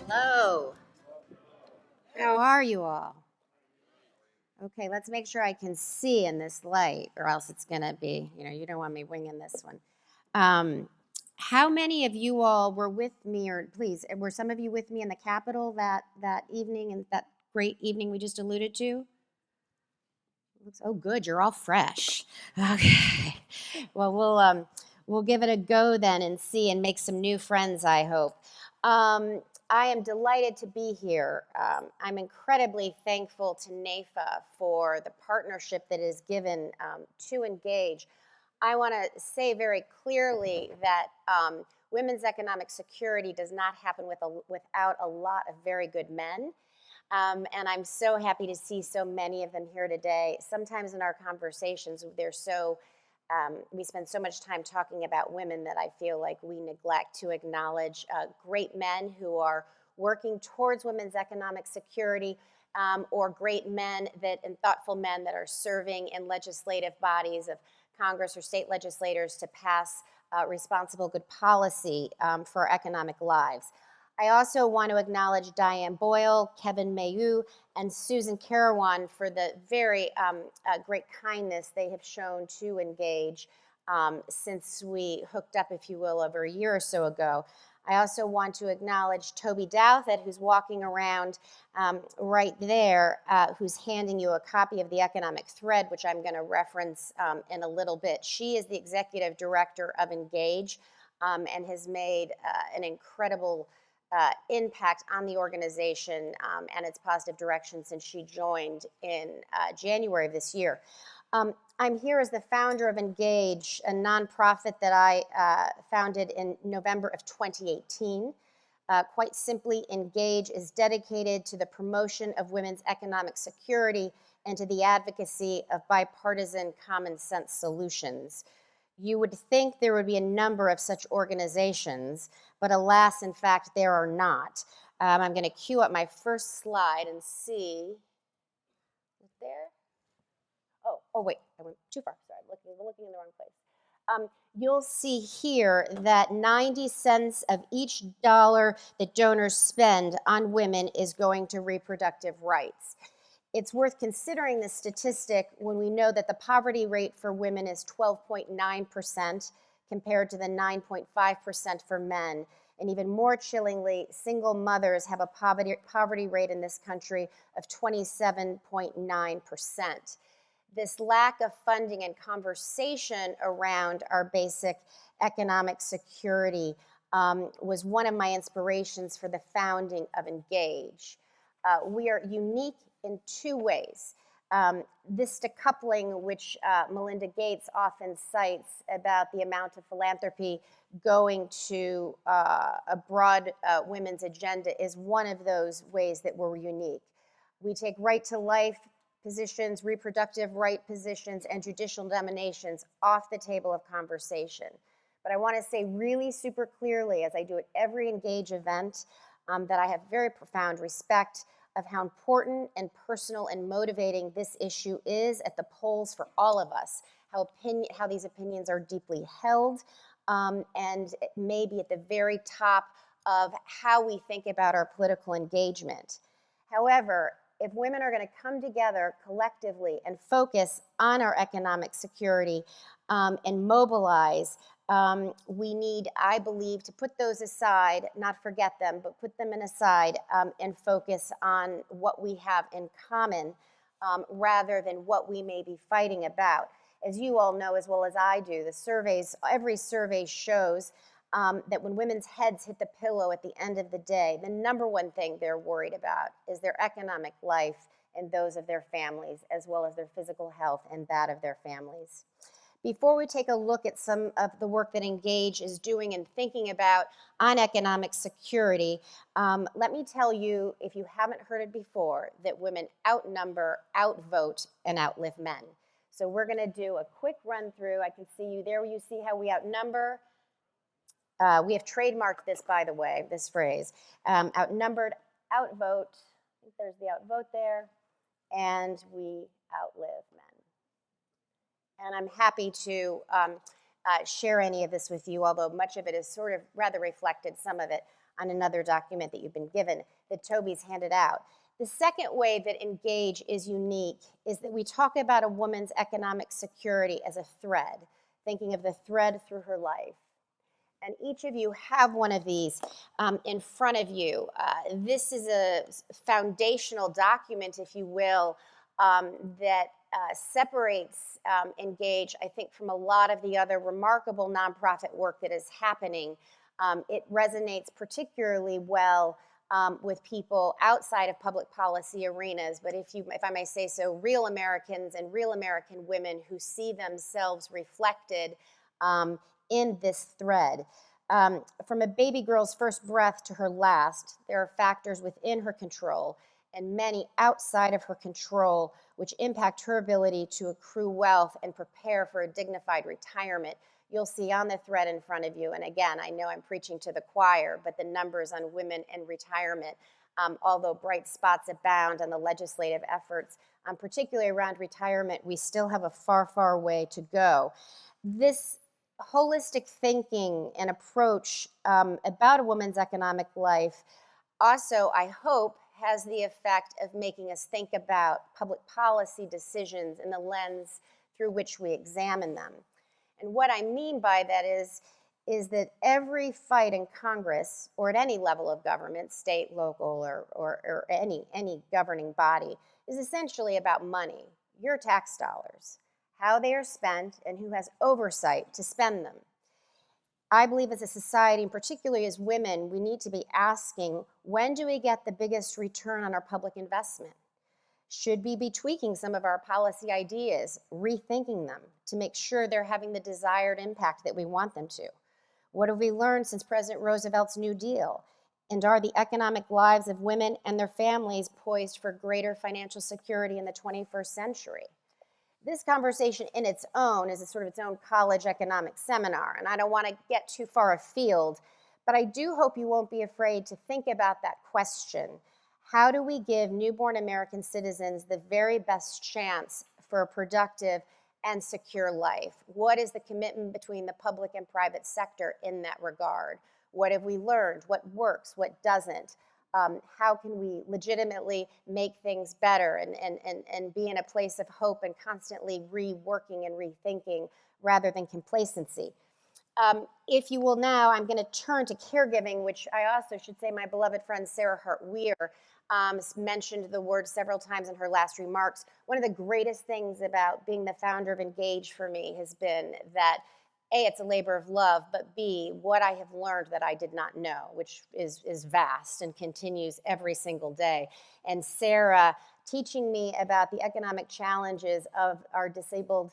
Hello. How are you all? Okay, let's make sure I can see in this light, or else it's going to be, you don't want me winging this one. How many of you all were with me, or please, were some of you with me in the Capitol that evening, and that great evening we just alluded to? Oh, good, you're all fresh. Okay. Well, we'll give it a go then and see and make some new friends, I hope. I am delighted to be here. I'm incredibly thankful to NAIFA for the partnership that is given to Engage. I want to say very clearly that women's economic security does not happen without a lot of very good men. And I'm so happy to see so many of them here today. Sometimes in our conversations, we spend so much time talking about women that I feel like we neglect to acknowledge great men who are working towards women's economic security, or great men and thoughtful men that are serving in legislative bodies of Congress or state legislators to pass responsible good policy for our economic lives. I also want to acknowledge Diane Boyle, Kevin Mayu, and Susan Carawan for the very great kindness they have shown to Engage since we hooked up, if you will, over a year or so ago. I also want to acknowledge Toby Douthit, who's walking around right there, who's handing you a copy of the Economic Thread, which I'm going to reference in a little bit. She is the executive director of Engage and has made an incredible impact on the organization and its positive direction since she joined in January of this year. I'm here as the founder of Engage, a nonprofit that I founded in November of 2018. Quite simply, Engage is dedicated to the promotion of women's economic security and to the advocacy of bipartisan common sense solutions. You would think there would be a number of such organizations, but alas, in fact, there are not. I'm going to cue up my first slide and see. There? Oh, wait, I went too far. Sorry, I'm looking in the wrong place. You'll see here that 90 cents of each dollar that donors spend on women is going to reproductive rights. It's worth considering this statistic when we know that the poverty rate for women is 12.9% compared to the 9.5% for men. And even more chillingly, single mothers have a poverty rate in this country of 27.9%. This lack of funding and conversation around our basic economic security was one of my inspirations for the founding of Engage. We are unique in two ways. This decoupling, which Melinda Gates often cites about the amount of philanthropy going to a broad women's agenda, is one of those ways that we're unique. We take right to life positions, reproductive right positions, and judicial nominations off the table of conversation. But I want to say really super clearly, as I do at every Engage event, that I have very profound respect of how important and personal and motivating this issue is at the polls for all of us, how these opinions are deeply held, and maybe at the very top of how we think about our political engagement. However, if women are going to come together collectively and focus on our economic security and mobilize, we need, I believe, to put those aside, not forget them, but put them aside and focus on what we have in common rather than what we may be fighting about. As you all know as well as I do, every survey shows that when women's heads hit the pillow at the end of the day, the number one thing they're worried about is their economic life and those of their families, as well as their physical health and that of their families. Before we take a look at some of the work that Engage is doing and thinking about on economic security, let me tell you, if you haven't heard it before, that women outnumber, outvote, and outlive men. So we're going to do a quick run through. I can see you there. You see how we outnumber. We have trademarked this, by the way, this phrase. Outnumbered, outvote. I think there's the outvote there. And we outlive men. And I'm happy to share any of this with you, although much of it is sort of rather reflected, some of it, on another document that you've been given that Toby's handed out. The second way that Engage is unique is that we talk about a woman's economic security as a thread, thinking of the thread through her life. And each of you have one of these in front of you. This is a foundational document, if you will, that separates Engage, I think, from a lot of the other remarkable nonprofit work that is happening. It resonates particularly well with people outside of public policy arenas, but if I may say so, real Americans and real American women who see themselves reflected in this thread. From a baby girl's first breath to her last, there are factors within her control and many outside of her control which impact her ability to accrue wealth and prepare for a dignified retirement. You'll see on the thread in front of you, and again, I know I'm preaching to the choir, but the numbers on women and retirement, although bright spots abound on the legislative efforts, particularly around retirement, we still have a far, far way to go. This holistic thinking and approach about a woman's economic life also, I hope, has the effect of making us think about public policy decisions in the lens through which we examine them. And what I mean by that is that every fight in Congress or at any level of government, state, local, or any governing body, is essentially about money, your tax dollars, how they are spent, and who has oversight to spend them. I believe as a society, and particularly as women, we need to be asking, when do we get the biggest return on our public investment? Should we be tweaking some of our policy ideas, rethinking them to make sure they're having the desired impact that we want them to? What have we learned since President Roosevelt's New Deal? And are the economic lives of women and their families poised for greater financial security in the 21st century? This conversation in its own is a sort of its own college economics seminar, and I don't want to get too far afield, but I do hope you won't be afraid to think about that question. How do we give newborn American citizens the very best chance for a productive and secure life? What is the commitment between the public and private sector in that regard? What have we learned? What works? What doesn't? How can we legitimately make things better and be in a place of hope and constantly reworking and rethinking rather than complacency? If you will now, I'm going to turn to caregiving, which I also should say my beloved friend Sarah Hart-Weir mentioned the word several times in her last remarks. One of the greatest things about being the founder of Engage for me has been that A, it's a labor of love, but B, what I have learned that I did not know, which is vast and continues every single day. And Sarah teaching me about the economic challenges of our disabled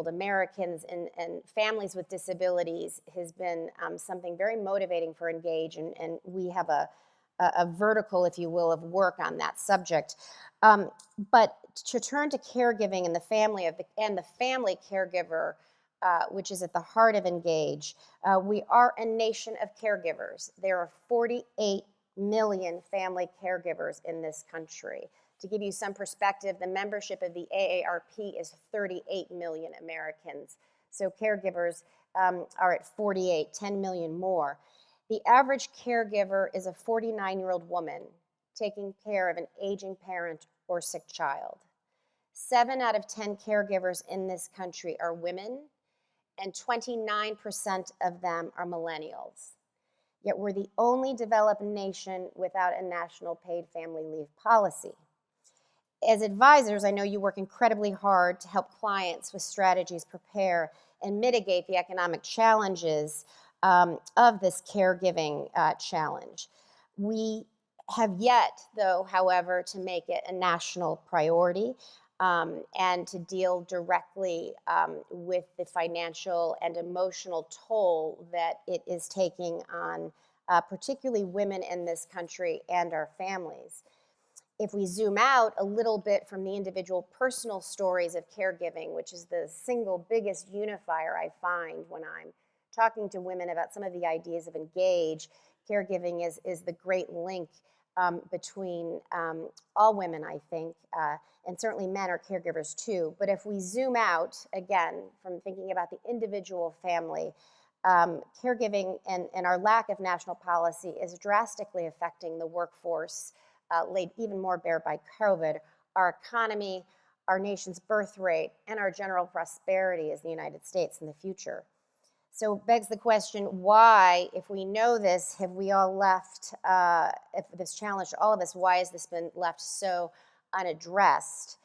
Americans and families with disabilities has been something very motivating for Engage, and we have a vertical, if you will, of work on that subject. But to turn to caregiving and the family caregiver, which is at the heart of Engage. We are a nation of caregivers. There are 48 million family caregivers in this country. To give you some perspective, the membership of the AARP is 38 million Americans. So caregivers are at 48, 10 million more. The average caregiver is a 49-year-old woman taking care of an aging parent or sick child. 7 out of 10 caregivers in this country are women, and 29% of them are millennials. Yet we're the only developed nation without a national paid family leave policy. As advisors, I know you work incredibly hard to help clients with strategies prepare and mitigate the economic challenges of this caregiving challenge. We have yet, though, however, to make it a national priority. And to deal directly with the financial and emotional toll that it is taking on particularly women in this country and our families. If we zoom out a little bit from the individual personal stories of caregiving, which is the single biggest unifier I find when I'm talking to women about some of the ideas of Engage, caregiving is the great link between all women, I think, and certainly men are caregivers too. But if we zoom out, again, from thinking about the individual family, caregiving and our lack of national policy is drastically affecting the workforce, laid even more bare by COVID, our economy, our nation's birth rate, and our general prosperity as the United States in the future. So it begs the question, why, if we know this, have we all left, if this challenge to all of us, why has this been left so unaddressed?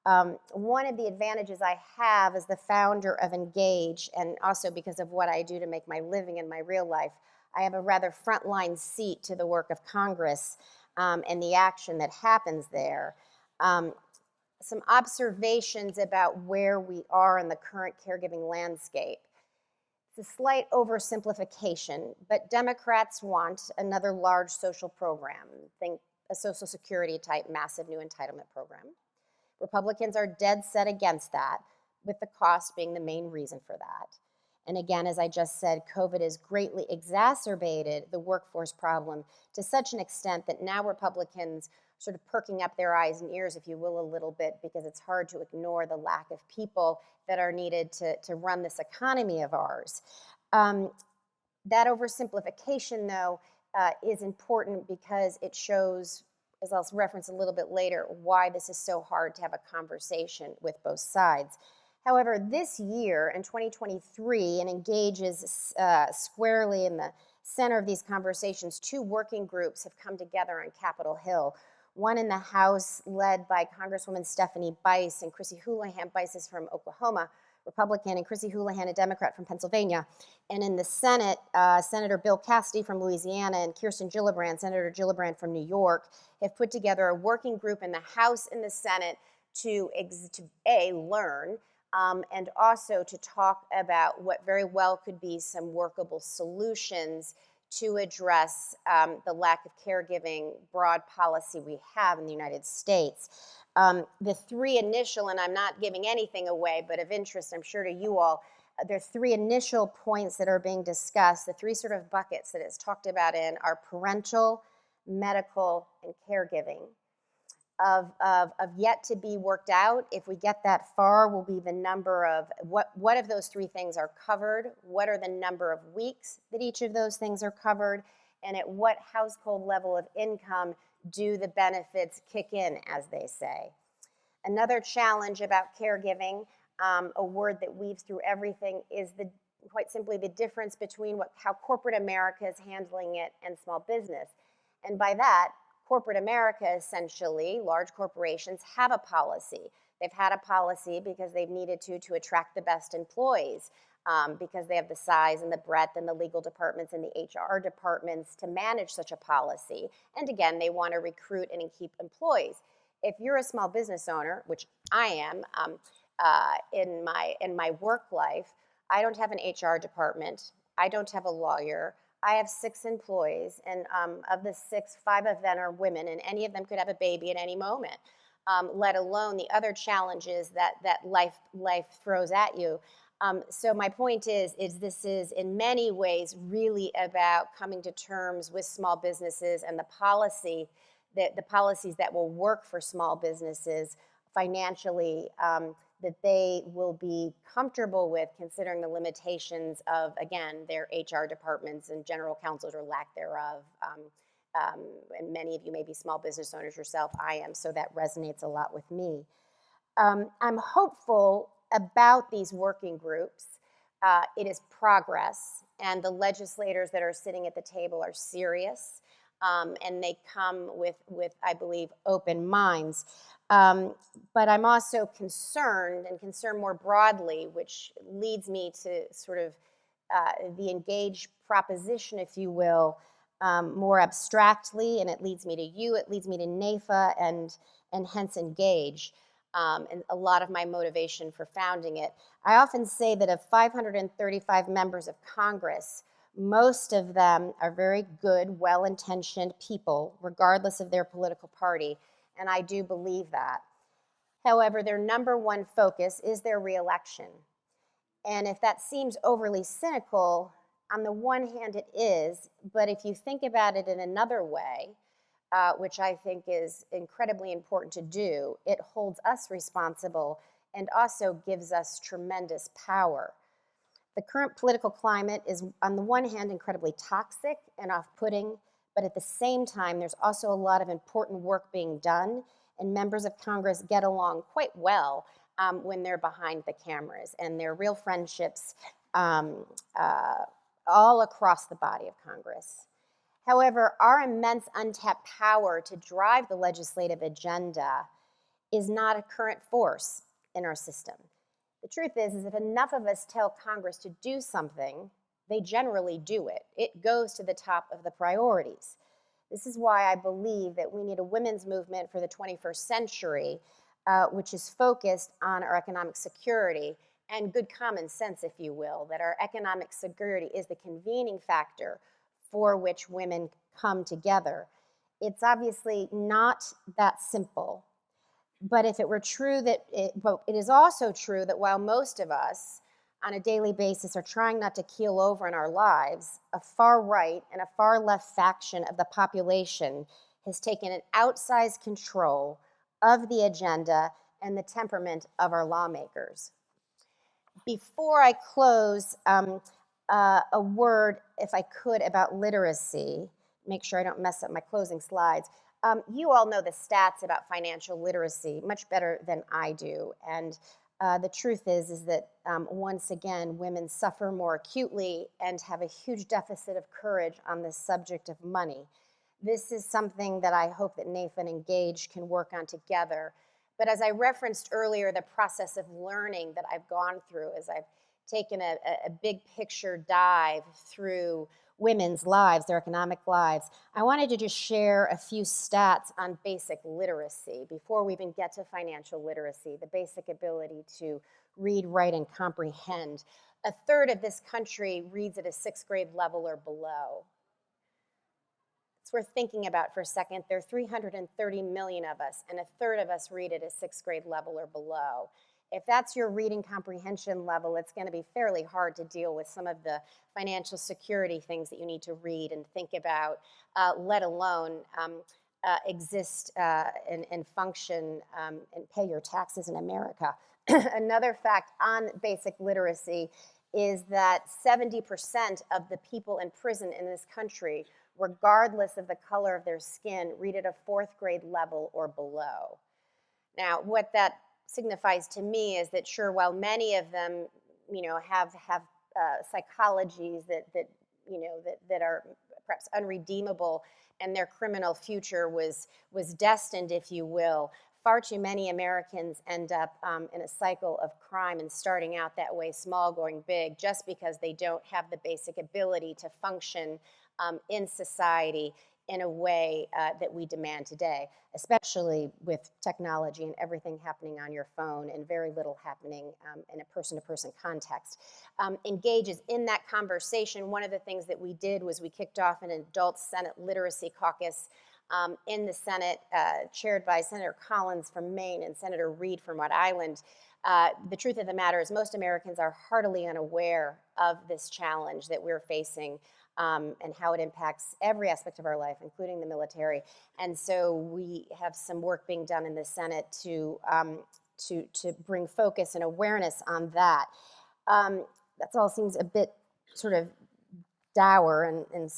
One of the advantages I have as the founder of Engage, and also because of what I do to make my living in my real life, I have a rather frontline seat to the work of Congress and the action that happens there. Some observations about where we are in the current caregiving landscape. It's a slight oversimplification, but Democrats want another large social program. Think a Social Security type massive new entitlement program. Republicans are dead set against that, with the cost being the main reason for that. And again, as I just said, COVID has greatly exacerbated the workforce problem to such an extent that now Republicans sort of perking up their eyes and ears, if you will, a little bit, because it's hard to ignore the lack of people that are needed to run this economy of ours. That oversimplification, though, is important because it shows, as I'll reference a little bit later, why this is so hard to have a conversation with both sides. However, this year, in 2023, and Engage is squarely in the center of these conversations, two working groups have come together on Capitol Hill. One in the House led by Congresswoman Stephanie Bice and Chrissy Houlihan. Bice is from Oklahoma, Republican, and Chrissy Houlihan, a Democrat from Pennsylvania. And in the Senate, Senator Bill Cassidy from Louisiana and Kirsten Gillibrand, Senator Gillibrand from New York, have put together a working group in the House and the Senate to learn, and also to talk about what very well could be some workable solutions to address the lack of caregiving broad policy we have in the United States. The three initial, and I'm not giving anything away, but of interest, I'm sure, to you all, there are three initial points that are being discussed. The three sort of buckets that it's talked about in are parental, medical, and caregiving. Of yet to be worked out. If we get that far, will be the number of what of those three things are covered, what are the number of weeks that each of those things are covered, and at what household level of income do the benefits kick in, as they say. Another challenge about caregiving, a word that weaves through everything, is quite simply the difference between how corporate America is handling it and small business. And by that, corporate America, essentially, large corporations, have a policy. They've had a policy because they've needed to attract the best employees, because they have the size and the breadth and the legal departments and the HR departments to manage such a policy. And again, they want to recruit and keep employees. If you're a small business owner, which I am, in my work life, I don't have an HR department. I don't have a lawyer. I have 6 employees, and of the 6, 5 of them are women, and any of them could have a baby at any moment, let alone the other challenges that life throws at you. So my point is this is in many ways really about coming to terms with small businesses and the policies that will work for small businesses financially, that they will be comfortable with, considering the limitations of, again, their HR departments and general counsels or lack thereof. And many of you may be small business owners yourself. I am, so that resonates a lot with me. I'm hopeful about these working groups. It is progress, and the legislators that are sitting at the table are serious, and they come with, I believe, open minds. But I'm also concerned more broadly, which leads me to sort of the Engage proposition, if you will, more abstractly, and it leads me to you, it leads me to NAIFA, and hence Engage, and a lot of my motivation for founding it. I often say that of 535 members of Congress, most of them are very good, well-intentioned people, regardless of their political party, and I do believe that. However, their number one focus is their reelection. And if that seems overly cynical, on the one hand it is, but if you think about it in another way, which I think is incredibly important to do. It holds us responsible and also gives us tremendous power. The current political climate is, on the one hand, incredibly toxic and off-putting, but at the same time, there's also a lot of important work being done, and members of Congress get along quite well when they're behind the cameras, and they're real friendships all across the body of Congress. However, our immense untapped power to drive the legislative agenda is not a current force in our system. The truth is if enough of us tell Congress to do something, they generally do it. It goes to the top of the priorities. This is why I believe that we need a women's movement for the 21st century, which is focused on our economic security and good common sense, if you will, that our economic security is the convening factor for which women come together. It's obviously not that simple. But if it were true but it is also true that while most of us on a daily basis are trying not to keel over in our lives, a far right and a far left faction of the population has taken an outsized control of the agenda and the temperament of our lawmakers. Before I close, a word, if I could, about literacy. Make sure I don't mess up my closing slides. You all know the stats about financial literacy much better than I do. And the truth is that once again, women suffer more acutely and have a huge deficit of courage on this subject of money. This is something that I hope that NAIFA and Engage can work on together. But as I referenced earlier, the process of learning that I've gone through as I've taken a big picture dive through women's lives, their economic lives, I wanted to just share a few stats on basic literacy before we even get to financial literacy, the basic ability to read, write, and comprehend. A third of this country reads at a 6th grade level or below. It's worth thinking about for a second. There are 330 million of us, and a third of us read at a 6th grade level or below. If that's your reading comprehension level, it's going to be fairly hard to deal with some of the financial security things that you need to read and think about, let alone exist and function and pay your taxes in America. Another fact on basic literacy is that 70% of the people in prison in this country, regardless of the color of their skin, read at a 4th grade level or below. Now, what that signifies to me is that sure, while many of them, have psychologies that are perhaps unredeemable, and their criminal future was destined, if you will, far too many Americans end up in a cycle of crime and starting out that way, small, going big, just because they don't have the basic ability to function in society in a way that we demand today, especially with technology and everything happening on your phone and very little happening in a person-to-person context. Engage is in that conversation. One of the things that we did was we kicked off an adult Senate literacy caucus in the Senate, chaired by Senator Collins from Maine and Senator Reed from Rhode Island. The truth of the matter is most Americans are heartily unaware of this challenge that we're facing and how it impacts every aspect of our life, including the military. And so we have some work being done in the Senate to bring focus and awareness on that. That all seems a bit sort of dour and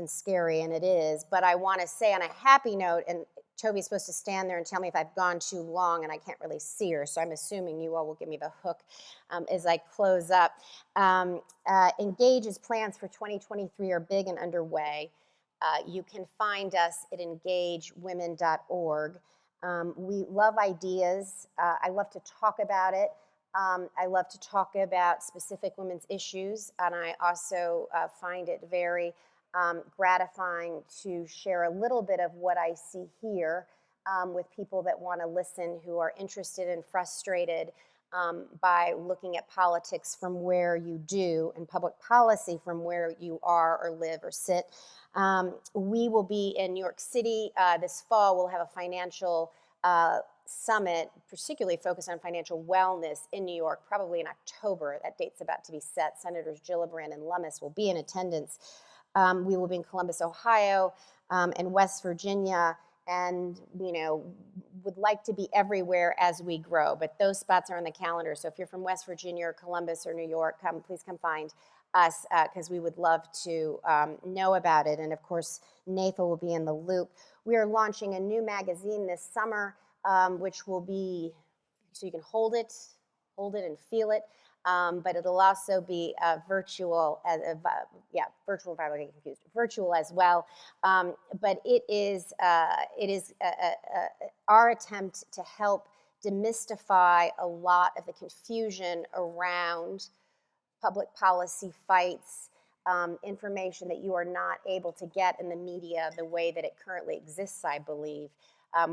scary, and it is. But I want to say on a happy note, and Toby's supposed to stand there and tell me if I've gone too long, and I can't really see her, so I'm assuming you all will give me the hook as I close up. Engage's plans for 2023 are big and underway. You can find us at engagewomen.org. We love ideas. I love to talk about it. I love to talk about specific women's issues, and I also find it very gratifying to share a little bit of what I see here with people that want to listen, who are interested and frustrated by looking at politics from where you do and public policy from where you are or live or sit. We will be in New York City this fall. We'll have a financial summit, particularly focused on financial wellness in New York, probably in October. That date's about to be set. Senators Gillibrand and Lummis will be in attendance. We will be in Columbus, Ohio, and West Virginia, and would like to be everywhere as we grow. But those spots are on the calendar. So if you're from West Virginia or Columbus or New York, please come find us, because we would love to know about it. And of course, NAIFA will be in the loop. We are launching a new magazine this summer, which will be, so you can hold it and feel it. But it'll also be virtual, virtual. If I get confused, virtual as well. But it is our attempt to help demystify a lot of the confusion around public policy fights, information that you are not able to get in the media the way that it currently exists, I believe.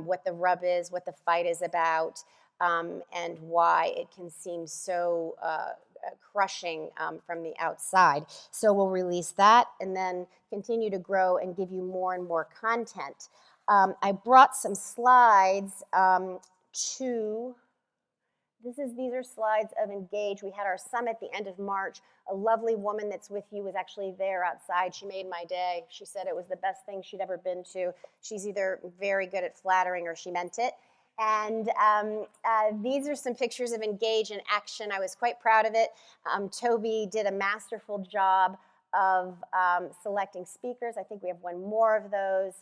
What the rub is, what the fight is about, and why it can seem so crushing from the outside. So we'll release that and then continue to grow and give you more and more content. I brought some slides these are slides of Engage. We had our summit at the end of March. A lovely woman that's with you was actually there outside. She made my day. She said it was the best thing she'd ever been to. She's either very good at flattering or she meant it. And these are some pictures of Engage in action. I was quite proud of it. Toby did a masterful job of selecting speakers. I think we have one more of those.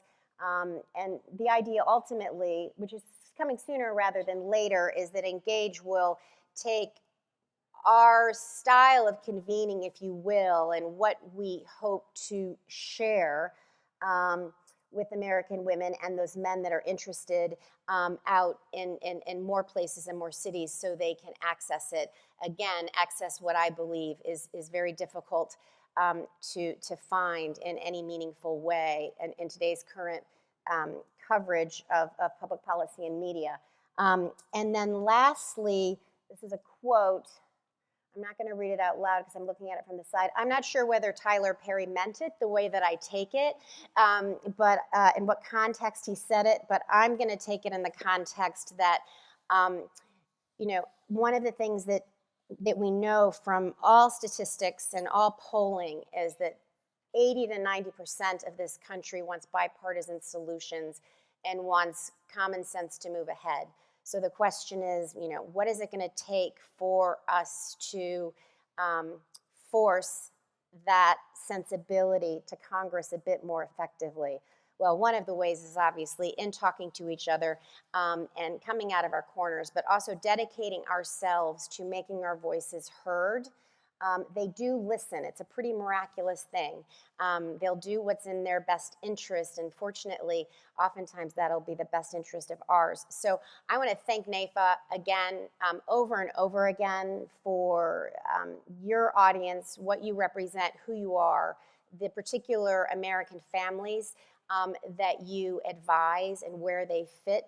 And the idea ultimately, which is coming sooner rather than later, is that Engage will take our style of convening, if you will, and what we hope to share with American women and those men that are interested out in more places and more cities so they can access it. Again, access what I believe is very difficult to find in any meaningful way in today's current coverage of public policy and media. And then lastly, this is a quote. I'm not going to read it out loud because I'm looking at it from the side. I'm not sure whether Tyler Perry meant it the way that I take it, but in what context he said it, but I'm going to take it in the context that, one of the things that we know from all statistics and all polling is that 80 to 90% of this country wants bipartisan solutions and wants common sense to move ahead. So the question is, what is it going to take for us to force that sensibility to Congress a bit more effectively? Well, one of the ways is obviously in talking to each other and coming out of our corners, but also dedicating ourselves to making our voices heard. They do listen. It's a pretty miraculous thing. They'll do what's in their best interest, and fortunately, oftentimes that'll be the best interest of ours. So I want to thank NAIFA again, over and over again, for your audience, what you represent, who you are, the particular American families that you advise and where they fit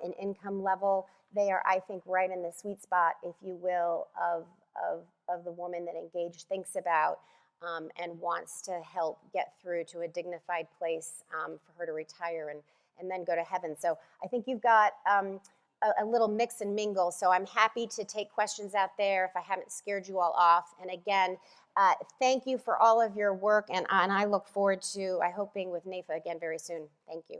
in income level. They are, I think, right in the sweet spot, if you will, of the woman that Engage thinks about and wants to help get through to a dignified place for her to retire and then go to heaven. So I think you've got a little mix and mingle. So I'm happy to take questions out there if I haven't scared you all off. And again, thank you for all of your work. And I look forward to, I hope, being with NAIFA again very soon. Thank you.